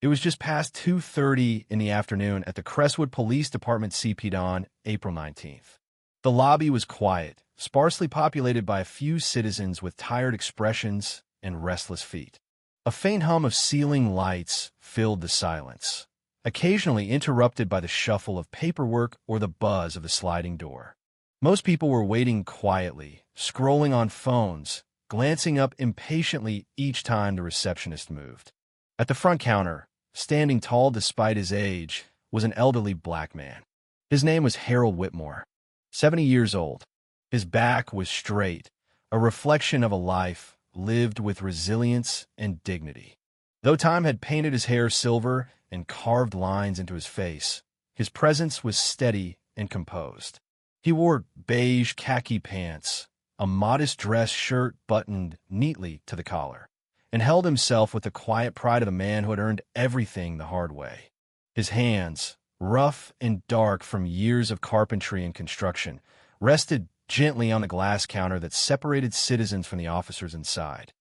It was just past 2:30 in the afternoon at the Crestwood Police Department CP on April 19th. The lobby was quiet, sparsely populated by a few citizens with tired expressions and restless feet. A faint hum of ceiling lights filled the silence, occasionally interrupted by the shuffle of paperwork or the buzz of the sliding door. Most people were waiting quietly, scrolling on phones, glancing up impatiently each time the receptionist moved. At the front counter, standing tall despite his age, was an elderly black man. His name was Harold Whitmore, 70 years old. His back was straight, a reflection of a life lived with resilience and dignity. Though time had painted his hair silver and carved lines into his face, his presence was steady and composed. He wore beige khaki pants, a modest dress shirt buttoned neatly to the collar, and held himself with the quiet pride of a man who had earned everything the hard way. His hands, rough and dark from years of carpentry and construction, rested gently on the glass counter that separated citizens from the officers inside.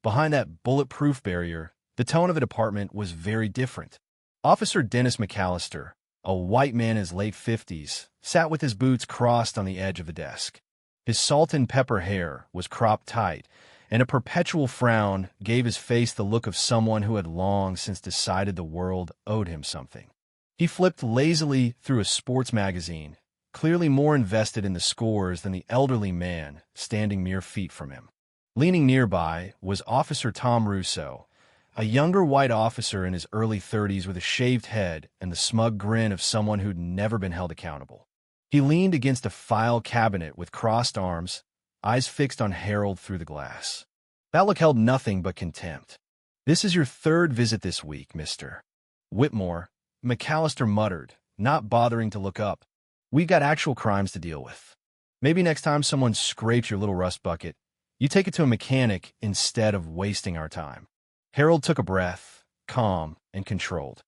Behind that bulletproof barrier, the tone of the department was very different. Officer Dennis McAllister, a white man in his late 50s, sat with his boots crossed on the edge of the desk. His salt and pepper hair was cropped tight, and a perpetual frown gave his face the look of someone who had long since decided the world owed him something. He flipped lazily through a sports magazine, clearly more invested in the scores than the elderly man standing mere feet from him. Leaning nearby was Officer Tom Russo, a younger white officer in his early 30s with a shaved head and the smug grin of someone who'd never been held accountable. He leaned against a file cabinet with crossed arms, eyes fixed on Harold through the glass. That look held nothing but contempt. "This is your third visit this week, Mr. Whitmore," McAllister muttered, not bothering to look up. "We've got actual crimes to deal with. Maybe next time someone scrapes your little rust bucket, you take it to a mechanic instead of wasting our time." Harold took a breath, calm and controlled.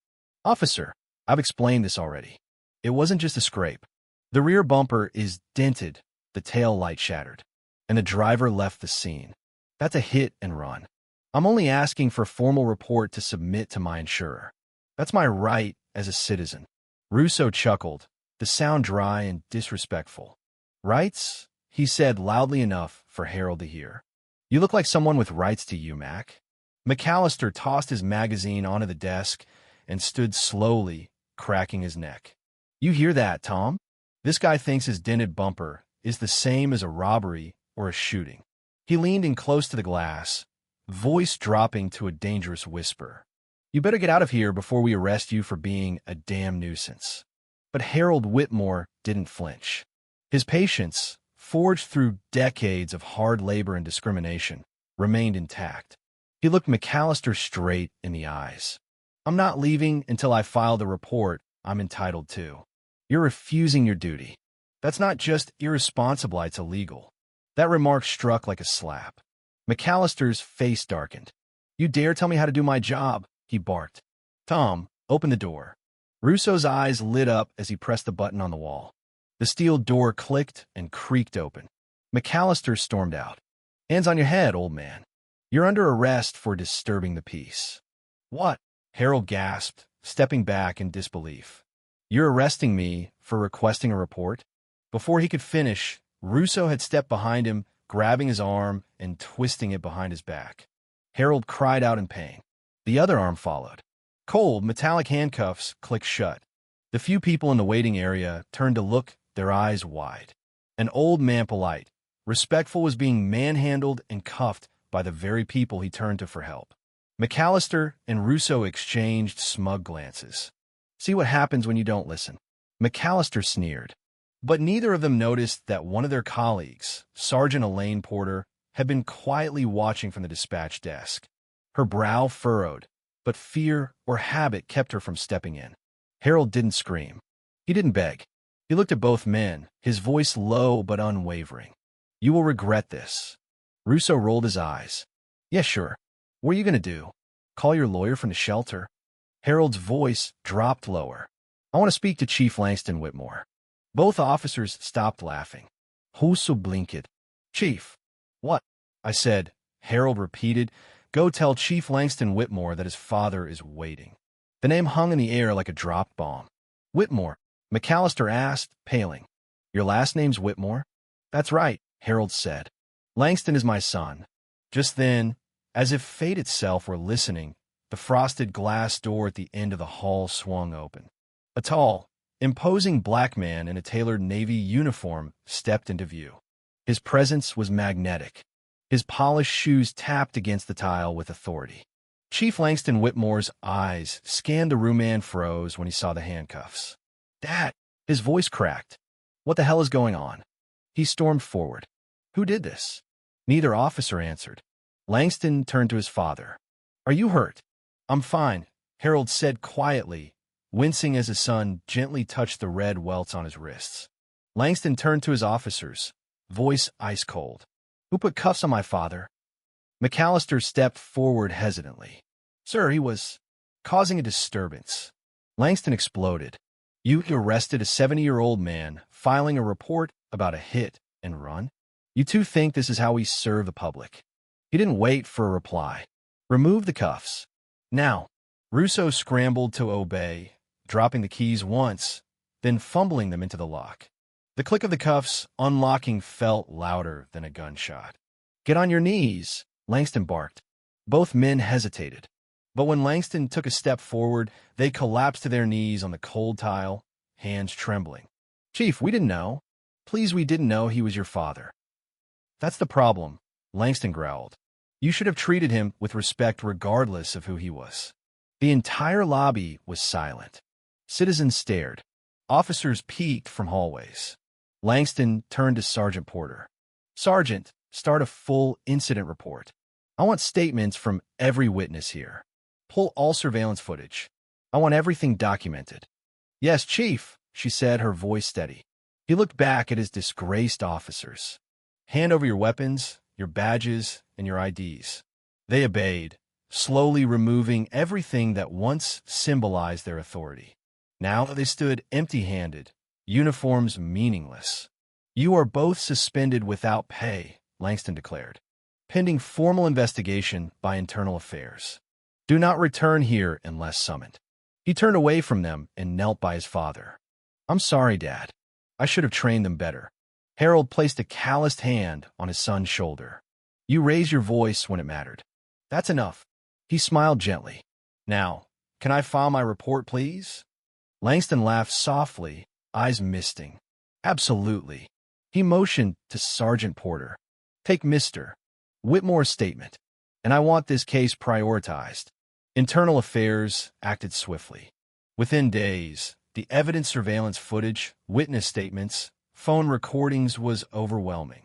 "Officer, I've explained this already. It wasn't just a scrape. The rear bumper is dented, the tail light shattered, and the driver left the scene. That's a hit and run. I'm only asking for a formal report to submit to my insurer. That's my right as a citizen." Russo chuckled, the sound dry and disrespectful. "Rights?" he said loudly enough for Harold to hear. "You look like someone with rights to you, Mac." McAllister tossed his magazine onto the desk and stood slowly, cracking his neck. "You hear that, Tom? This guy thinks his dented bumper is the same as a robbery or a shooting." He leaned in close to the glass, voice dropping to a dangerous whisper. "You better get out of here before we arrest you for being a damn nuisance." But Harold Whitmore didn't flinch. His patience, forged through decades of hard labor and discrimination, remained intact. He looked McAllister straight in the eyes. "I'm not leaving until I file the report I'm entitled to. You're refusing your duty. That's not just irresponsible, it's illegal." That remark struck like a slap. McAllister's face darkened. "You dare tell me how to do my job?" he barked. "Tom, open the door." Russo's eyes lit up as he pressed the button on the wall. The steel door clicked and creaked open. McAllister stormed out. "Hands on your head, old man. You're under arrest for disturbing the peace." "What?" Harold gasped, stepping back in disbelief. "You're arresting me for requesting a report?" Before he could finish, Russo had stepped behind him, grabbing his arm and twisting it behind his back. Harold cried out in pain. The other arm followed. Cold, metallic handcuffs clicked shut. The few people in the waiting area turned to look, their eyes wide. An old man, polite, respectful, was being manhandled and cuffed by the very people he turned to for help. McAllister and Russo exchanged smug glances. "See what happens when you don't listen," McAllister sneered. But neither of them noticed that one of their colleagues, Sergeant Elaine Porter, had been quietly watching from the dispatch desk. Her brow furrowed, but fear or habit kept her from stepping in. Harold didn't scream. He didn't beg. He looked at both men, his voice low but unwavering. "You will regret this." Russo rolled his eyes. "Yeah, sure. What are you going to do? Call your lawyer from the shelter?" Harold's voice dropped lower. "I want to speak to Chief Langston Whitmore." Both officers stopped laughing. "Whoso blinked?" "Chief." "What?" I said. Harold repeated, "Go tell Chief Langston Whitmore that his father is waiting." The name hung in the air like a dropped bomb. Whitmore, McAllister asked, paling. Your last name's Whitmore? That's right, Harold said. Langston is my son. Just then, as if fate itself were listening, the frosted glass door at the end of the hall swung open. A tall, imposing black man in a tailored Navy uniform stepped into view. His presence was magnetic. His polished shoes tapped against the tile with authority. Chief Langston Whitmore's eyes scanned the room and froze when he saw the handcuffs. Dad! His voice cracked. What the hell is going on? He stormed forward. Who did this? Neither officer answered. Langston turned to his father. Are you hurt? I'm fine, Harold said quietly, wincing as his son gently touched the red welts on his wrists. Langston turned to his officers, voice ice cold. Who put cuffs on my father? McAllister stepped forward hesitantly. Sir, he was causing a disturbance. Langston exploded. You arrested a 70-year-old man filing a report about a hit and run? You two think this is how we serve the public? He didn't wait for a reply. Remove the cuffs. Now. Russo scrambled to obey, dropping the keys once, then fumbling them into the lock. The click of the cuffs unlocking felt louder than a gunshot. Get on your knees, Langston barked. Both men hesitated. But when Langston took a step forward, they collapsed to their knees on the cold tile, hands trembling. Chief, we didn't know. Please, we didn't know he was your father. That's the problem, Langston growled. You should have treated him with respect regardless of who he was. The entire lobby was silent. Citizens stared. Officers peeked from hallways. Langston turned to Sergeant Porter. Sergeant, start a full incident report. I want statements from every witness here. Pull all surveillance footage. I want everything documented. Yes, Chief, she said, her voice steady. He looked back at his disgraced officers. Hand over your weapons, your badges, and your IDs. They obeyed, slowly removing everything that once symbolized their authority. Now they stood empty-handed, uniforms meaningless. You are both suspended without pay, Langston declared, pending formal investigation by Internal Affairs. Do not return here unless summoned. He turned away from them and knelt by his father. I'm sorry, Dad. I should have trained them better. Harold placed a calloused hand on his son's shoulder. You raised your voice when it mattered. That's enough. He smiled gently. Now, can I file my report, please? Langston laughed softly, eyes misting. Absolutely. He motioned to Sergeant Porter. Take Mr. Whitmore's statement, and I want this case prioritized. Internal Affairs acted swiftly. Within days, the evidence, surveillance footage, witness statements, phone recordings was overwhelming.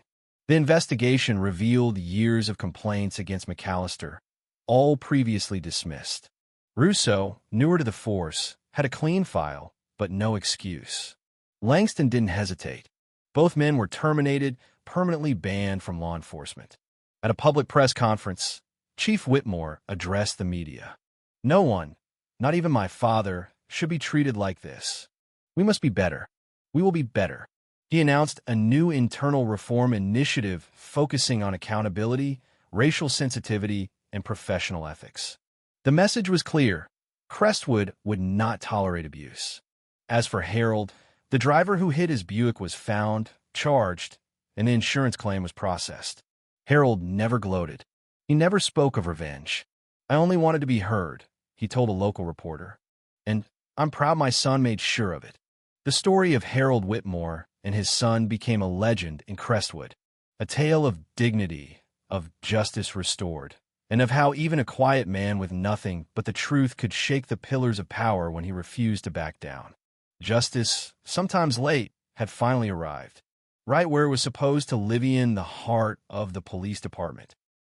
The investigation revealed years of complaints against McAllister, all previously dismissed. Russo, newer to the force, had a clean file, but no excuse. Langston didn't hesitate. Both men were terminated, permanently banned from law enforcement. At a public press conference, Chief Whitmore addressed the media. No one, not even my father, should be treated like this. We must be better. We will be better. He announced a new internal reform initiative focusing on accountability, racial sensitivity, and professional ethics. The message was clear. Crestwood would not tolerate abuse. As for Harold, the driver who hit his Buick was found, charged, and the insurance claim was processed. Harold never gloated. He never spoke of revenge. I only wanted to be heard, he told a local reporter. And I'm proud my son made sure of it. The story of Harold Whitmore and his son became a legend in Crestwood, a tale of dignity, of justice restored, and of how even a quiet man with nothing but the truth could shake the pillars of power when he refused to back down. Justice, sometimes late, had finally arrived, right where it was supposed to live in the heart of the police department.